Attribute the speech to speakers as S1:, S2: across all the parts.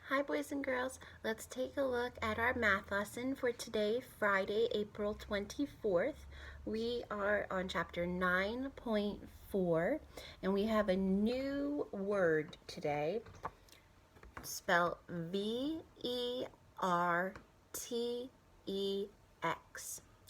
S1: Hi boys and girls, let's take a look at our math lesson for today, Friday, April 24th. We are on chapter 9.4 and we have a new word today, spelled V-E-R-T-E-X,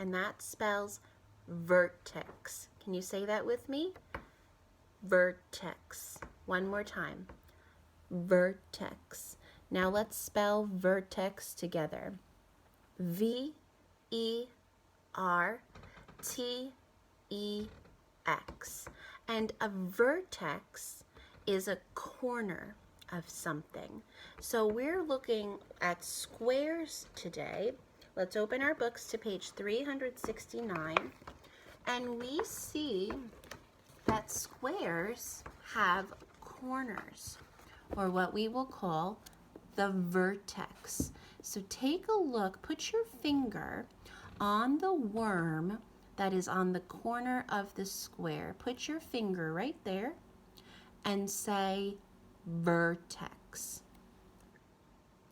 S1: and that spells vertex. Can you say that with me? Vertex. One more time. Vertex. Now let's spell vertex together. V-E-R-T-E-X. And a vertex is a corner of something. So we're looking at squares today. Let's open our books to page 369. And we see that squares have corners, or what we will call the vertex. So take a look, put your finger on the worm that is on the corner of the square. Put your finger right there and say vertex.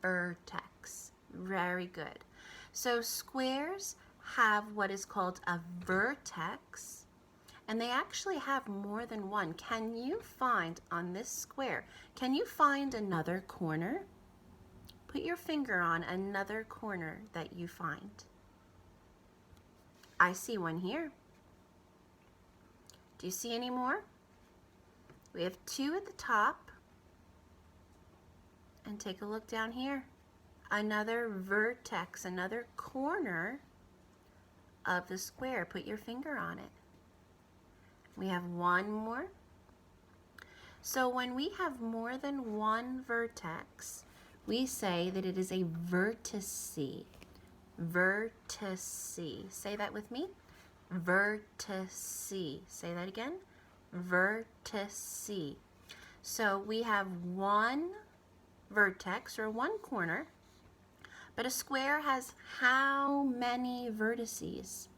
S1: Vertex. Very good. So squares have what is called a vertex, and they actually have more than one. Can you find on this square, can you find another corner? Put your finger on another corner that you find. I see one here. Do you see any more? We have two at the top. And take a look down here. Another vertex, another corner of the square. Put your finger on it. We have one more. So when we have more than one vertex, we say that it is a vertice. Vertice. Say that with me. Vertice. Say that again. Vertice. So we have one vertex, or one corner, but a square has how many vertices?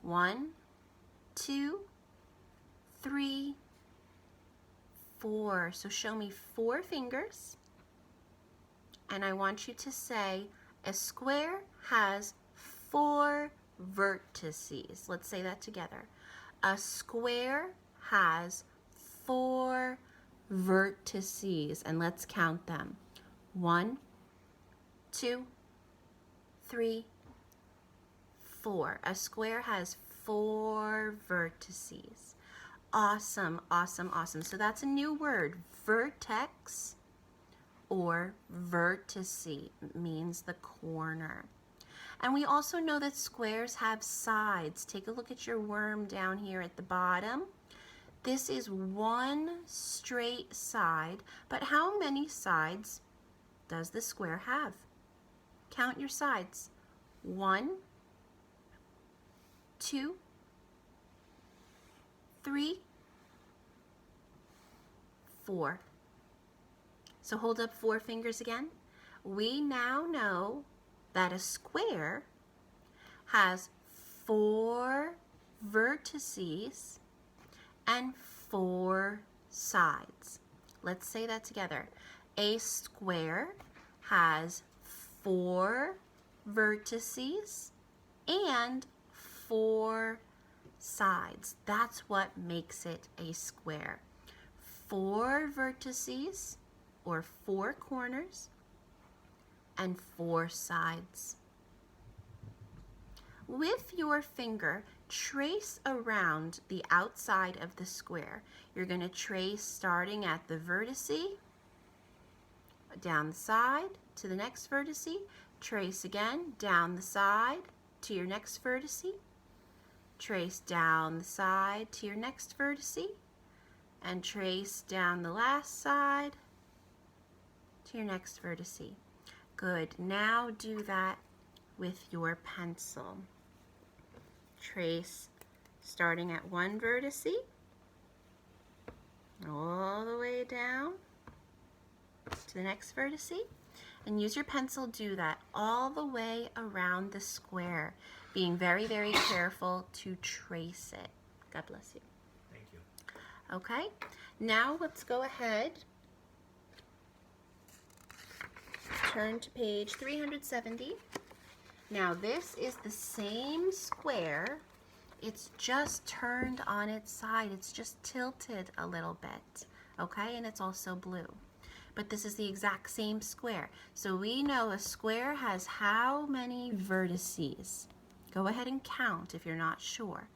S1: 1, 2, 3, 4. So show me 4 fingers. And I want you to say, a square has 4 vertices. Let's say that together. A square has 4 vertices. And let's count them. 1, 2, 3, 4. A square has 4 vertices. Awesome, awesome, awesome. So that's a new word, vertex, or vertice, means the corner. And we also know that squares have sides. Take a look at your worm down here at the bottom. This is one straight side, but how many sides does the square have? Count your sides. 1, 2, 3, 4. So hold up 4 fingers again. We now know that a square has 4 vertices and 4 sides. Let's say that together. A square has 4 vertices and 4 sides. That's what makes it a square. 4 vertices, or 4 corners, and 4 sides. With your finger, trace around the outside of the square. You're going to trace starting at the vertice, down the side to the next vertice, trace again down the side to your next vertice, trace down the side to your next vertice, and trace down the last side to your next vertice. Good. Now do that with your pencil. Trace starting at one vertice all the way down to the next vertice, and use your pencil. Do that all the way around the square, being very, very careful to trace it. God bless you.
S2: Thank you.
S1: Okay, now let's go ahead turn to page 370. Now this is the same square. It's just turned on its side. It's just tilted a little bit, okay? And it's also blue. But this is the exact same square. So we know a square has how many vertices? Go ahead and count if you're not sure.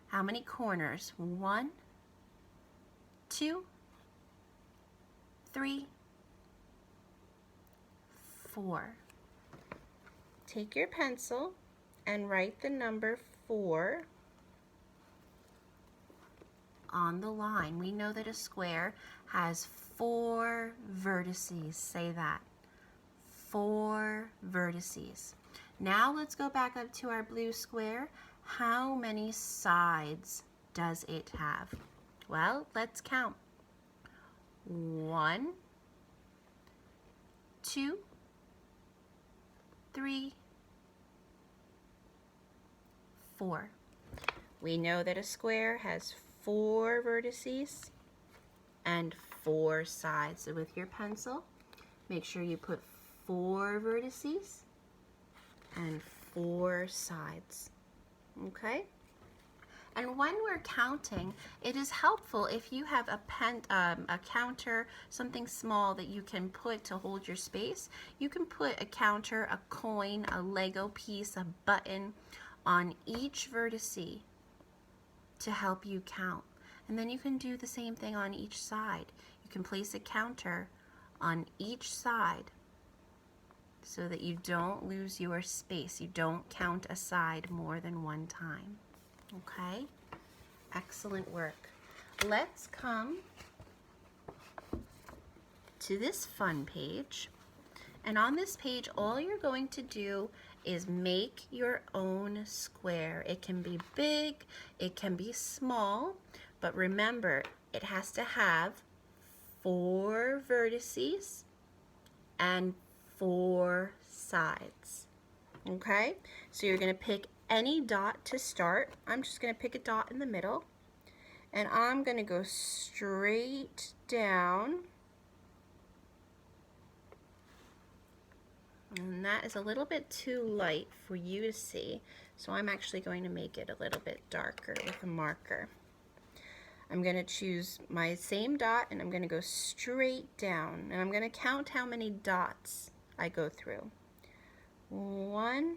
S1: How many corners? 1, 2, 3, 4. Take your pencil and write the number 4 on the line. We know that a square has 4 vertices. Say that. 4 vertices. Now let's go back up to our blue square. How many sides does it have? Well, let's count. 1, 2, 3, 4. We know that a square has 4 vertices and 4 sides. So with your pencil, make sure you put 4 vertices and 4 sides. Okay? And when we're counting, it is helpful if you have a counter, something small that you can put to hold your space. You can put a counter, a coin, a Lego piece, a button on each vertice to help you count. And then you can do the same thing on each side. You can place a counter on each side so that you don't lose your space. You don't count a side more than one time. Okay? Excellent work. Let's come to this fun page. And on this page, all you're going to do is make your own square. It can be big, it can be small, but remember, it has to have 4 vertices and 4 sides. Okay? So you're going to pick any dot to start. I'm just going to pick a dot in the middle, and I'm going to go straight down. And that is a little bit too light for you to see, so I'm actually going to make it a little bit darker with a marker. I'm going to choose my same dot and I'm going to go straight down, and I'm going to count how many dots I go through. 1,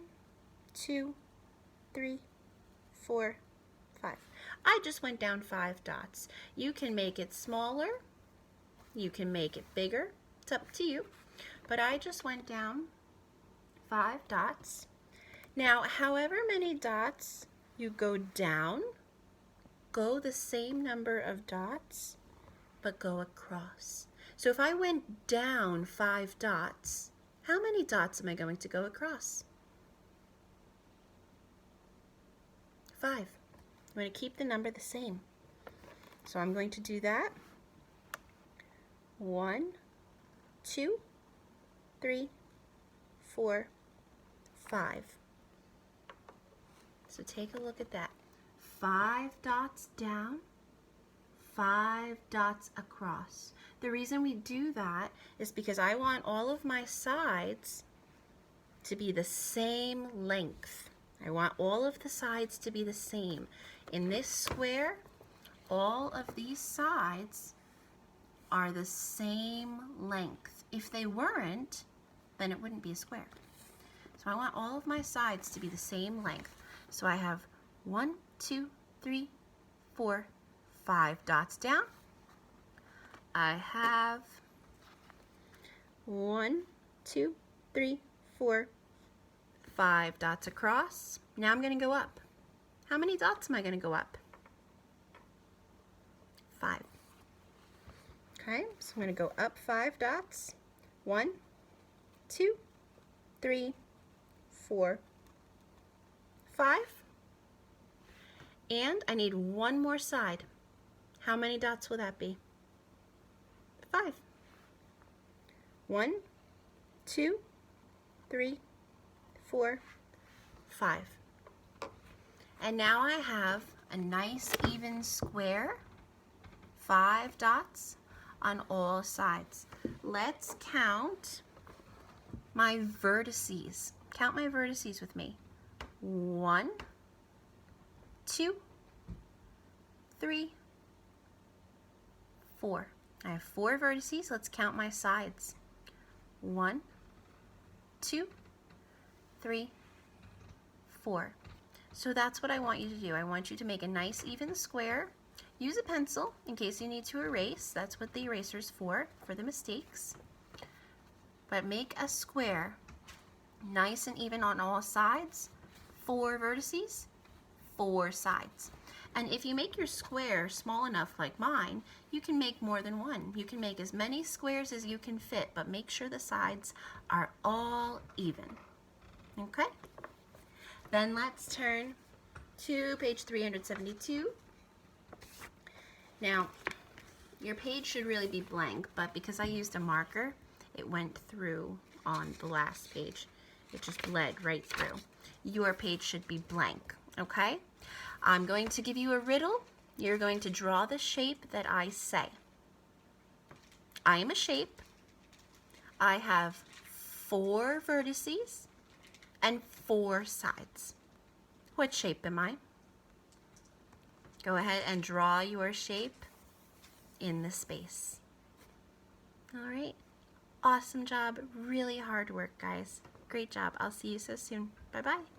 S1: 2, 3, 4, 5. I just went down 5 dots. You can make it smaller, you can make it bigger, it's up to you, but I just went down 5 dots. Now, however many dots you go down, go the same number of dots, but go across. So if I went down 5 dots, how many dots am I going to go across? 5. I'm going to keep the number the same. So I'm going to do that. 1, 2, 3, 4, 5. So take a look at that. 5 dots down, 5 dots across. The reason we do that is because I want all of my sides to be the same length. I want all of the sides to be the same. In this square, all of these sides are the same length. If they weren't, then it wouldn't be a square. So I want all of my sides to be the same length. So I have 1, 2, 3, 4, 5 dots down. I have 1, 2, 3, 4, 5 dots across. Now I'm going to go up. How many dots am I going to go up? 5. Okay, so I'm going to go up 5 dots. 1, 2, 3, 4, 5. And I need one more side. How many dots will that be? 5. 1, 2, 3, 4, 5. And now I have a nice even square, 5 dots on all sides. Let's count my vertices. Count my vertices with me. 1, 2, 3, 4. I have 4 vertices. Let's count my sides. 1, 2, 3, 4. So that's what I want you to do. I want you to make a nice even square. Use a pencil in case you need to erase. That's what the eraser's for the mistakes. But make a square nice and even on all sides. 4 vertices, 4 sides. And if you make your square small enough like mine, you can make more than one. You can make as many squares as you can fit, but make sure the sides are all even. Okay? Then let's turn to page 372. Now, your page should really be blank, but because I used a marker, it went through on the last page. It just bled right through. Your page should be blank, okay? I'm going to give you a riddle. You're going to draw the shape that I say. I am a shape. I have 4 vertices and 4 sides. What shape am I? Go ahead and draw your shape in the space. All right. Awesome job. Really hard work, guys. Great job. I'll see you so soon. Bye-bye.